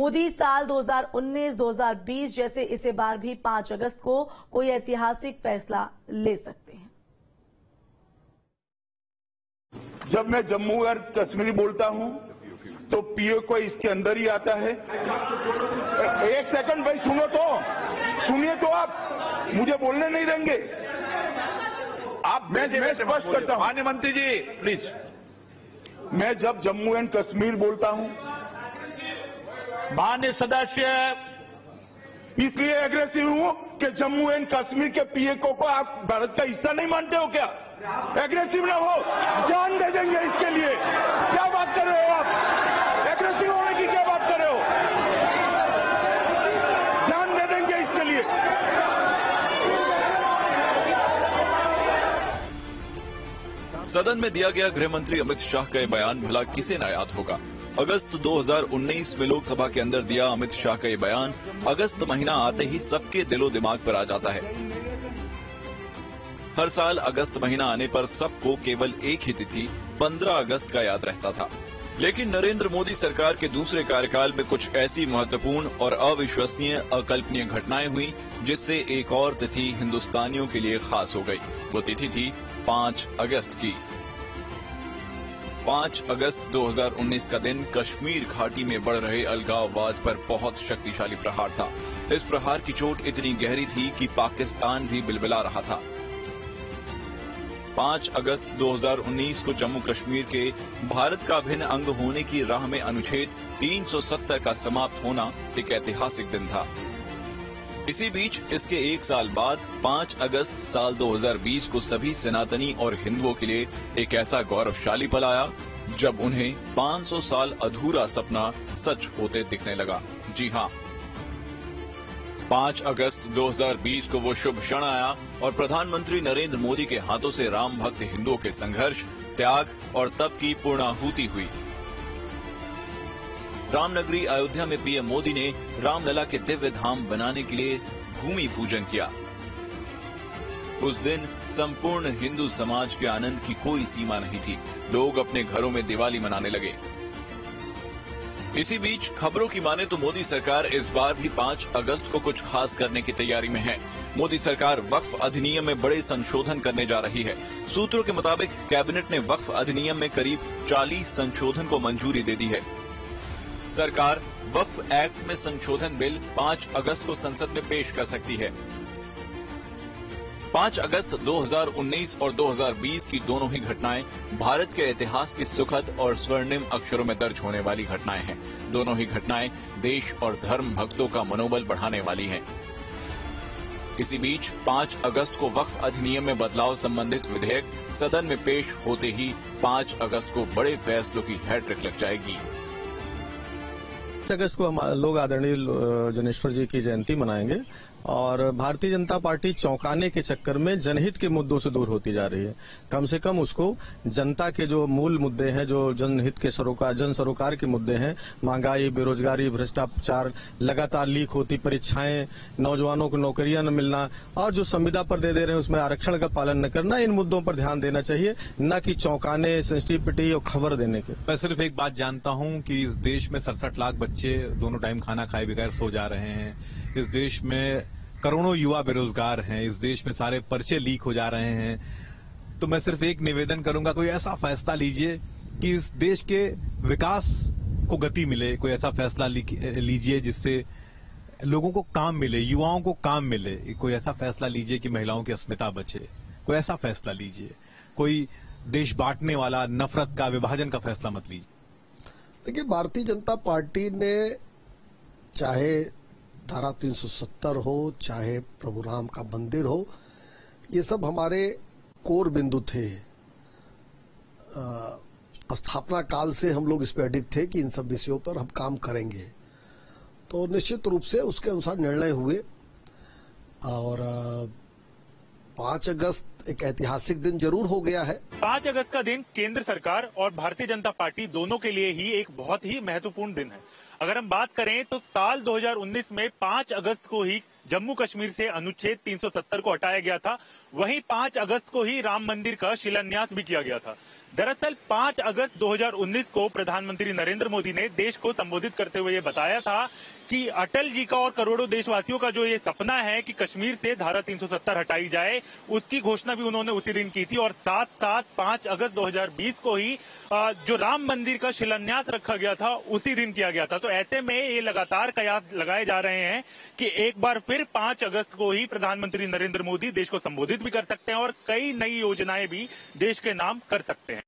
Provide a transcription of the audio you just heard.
मोदी साल 2019-2020 जैसे इसे बार भी 5 अगस्त को कोई ऐतिहासिक फैसला ले सकते हैं। जब मैं जम्मू और कश्मीर बोलता हूं तो पीओ को इसके अंदर ही आता है। एक सेकंड भाई, सुनिए तो आप मुझे बोलने नहीं देंगे। आप मैं स्पष्ट करता हूं। माननीय मंत्री जी प्लीज। मैं जब जम्मू एंड कश्मीर बोलता हूं, माननीय सदस्य, इसलिए एग्रेसिव हूं कि जम्मू एंड कश्मीर के पीए को आप भारत का हिस्सा नहीं मानते हो क्या? एग्रेसिव ना हो, जान दे देंगे इसके लिए। क्या बात कर रहे हो आप? एग्रेसिव होने की क्या बात कर रहे हो? जान दे देंगे इसके लिए। सदन में दिया गया गृह मंत्री अमित शाह का यह बयान भला किसे ना याद होगा। अगस्त 2019 में लोकसभा के अंदर दिया अमित शाह का यह बयान अगस्त महीना आते ही सबके दिलो दिमाग पर आ जाता है। हर साल अगस्त महीना आने पर सबको केवल एक ही तिथि 15 अगस्त का याद रहता था, लेकिन नरेंद्र मोदी सरकार के दूसरे कार्यकाल में कुछ ऐसी महत्वपूर्ण और अविश्वसनीय अकल्पनीय घटनाएं हुई जिससे एक और तिथि हिंदुस्तानियों के लिए खास हो गई। वो तिथि थी 5 अगस्त की। 5 अगस्त 2019 का दिन कश्मीर घाटी में बढ़ रहे अलगाववाद पर बहुत शक्तिशाली प्रहार था। इस प्रहार की चोट इतनी गहरी थी कि पाकिस्तान भी बिलबिला रहा था। 5 अगस्त 2019 को जम्मू कश्मीर के भारत का अभिन्न अंग होने की राह में अनुच्छेद 370 का समाप्त होना एक ऐतिहासिक दिन था। इसी बीच इसके एक साल बाद 5 अगस्त साल 2020 को सभी सनातनी और हिंदुओं के लिए एक ऐसा गौरवशाली पल आया जब उन्हें 500 साल अधूरा सपना सच होते दिखने लगा। जी हाँ, 5 अगस्त 2020 को वो शुभ क्षण आया और प्रधानमंत्री नरेंद्र मोदी के हाथों से राम भक्त हिंदुओं के संघर्ष, त्याग और तप की पूर्णाहुति हुई। रामनगरी अयोध्या में पीएम मोदी ने रामलला के दिव्य धाम बनाने के लिए भूमि पूजन किया। उस दिन संपूर्ण हिंदू समाज के आनंद की कोई सीमा नहीं थी। लोग अपने घरों में दिवाली मनाने लगे। इसी बीच खबरों की माने तो मोदी सरकार इस बार भी 5 अगस्त को कुछ खास करने की तैयारी में है। मोदी सरकार वक्फ अधिनियम में बड़े संशोधन करने जा रही है। सूत्रों के मुताबिक कैबिनेट ने वक्फ अधिनियम में करीब 40 संशोधन को मंजूरी दे दी है। सरकार वक्फ एक्ट में संशोधन बिल 5 अगस्त को संसद में पेश कर सकती है। 5 अगस्त 2019 और 2020 की दोनों ही घटनाएं भारत के इतिहास की सुखद और स्वर्णिम अक्षरों में दर्ज होने वाली घटनाएं हैं। दोनों ही घटनाएं देश और धर्म भक्तों का मनोबल बढ़ाने वाली हैं। इसी बीच 5 अगस्त को वक्फ अधिनियम में बदलाव संबंधित विधेयक सदन में पेश होते ही 5 अगस्त को बड़े फैसलों की हैट्रिक लग जाएगी। 5 अगस्त को हम लोग आदरणीय जनेश्वर जी की जयंती मनाएंगे और भारतीय जनता पार्टी चौंकाने के चक्कर में जनहित के मुद्दों से दूर होती जा रही है। कम से कम उसको जनता के जो मूल मुद्दे हैं, जो जनहित के जन सरोकार के मुद्दे हैं, महंगाई, बेरोजगारी, भ्रष्टाचार, लगातार लीक होती परीक्षाएं, नौजवानों को नौकरियां न मिलना और जो संविदा पर दे रहे हैं उसमें आरक्षण का पालन न करना, इन मुद्दों पर ध्यान देना चाहिए, न कि चौंकाने, सेंसिटिविटी और खबर देने के। मैं सिर्फ एक बात जानता हूं कि इस देश में 67 लाख बच्चे दोनों टाइम खाना खाए बगैर सो जा रहे हैं। इस देश में करोड़ों युवा बेरोजगार हैं। इस देश में सारे पर्चे लीक हो जा रहे हैं। तो मैं सिर्फ एक निवेदन करूंगा, कोई ऐसा फैसला लीजिए कि इस देश के विकास को गति मिले। कोई ऐसा फैसला लीजिए जिससे लोगों को काम मिले, युवाओं को काम मिले। कोई ऐसा फैसला लीजिए कि महिलाओं की अस्मिता बचे। कोई ऐसा फैसला लीजिए। कोई देश बांटने वाला, नफरत का, विभाजन का फैसला मत लीजिए। देखिए, भारतीय जनता पार्टी ने चाहे धारा 370 हो, चाहे प्रभु राम का मंदिर हो, ये सब हमारे कोर बिंदु थे। स्थापना काल से हम लोग इस पर अडिग थे कि इन सब विषयों पर हम काम करेंगे। तो निश्चित रूप से उसके अनुसार निर्णय हुए और 5 अगस्त एक ऐतिहासिक दिन जरूर हो गया है। 5 अगस्त का दिन केंद्र सरकार और भारतीय जनता पार्टी दोनों के लिए ही एक बहुत ही महत्वपूर्ण दिन है। अगर हम बात करें तो साल 2019 में 5 अगस्त को ही जम्मू कश्मीर से अनुच्छेद 370 को हटाया गया था, वहीं 5 अगस्त को ही राम मंदिर का शिलान्यास भी किया गया था। दरअसल 5 अगस्त 2019 को प्रधानमंत्री नरेंद्र मोदी ने देश को संबोधित करते हुए ये बताया था कि अटल जी का और करोड़ों देशवासियों का जो ये सपना है कि कश्मीर से धारा 370 हटाई जाए, उसकी घोषणा भी उन्होंने उसी दिन की थी। और साथ साथ 5 अगस्त 2020 को ही जो राम मंदिर का शिलान्यास रखा गया था, उसी दिन किया गया था। तो ऐसे में ये लगातार कयास लगाए जा रहे हैं कि एक बार फिर 5 अगस्त को ही प्रधानमंत्री नरेंद्र मोदी देश को संबोधित भी कर सकते हैं और कई नई योजनाएं भी देश के नाम कर सकते हैं।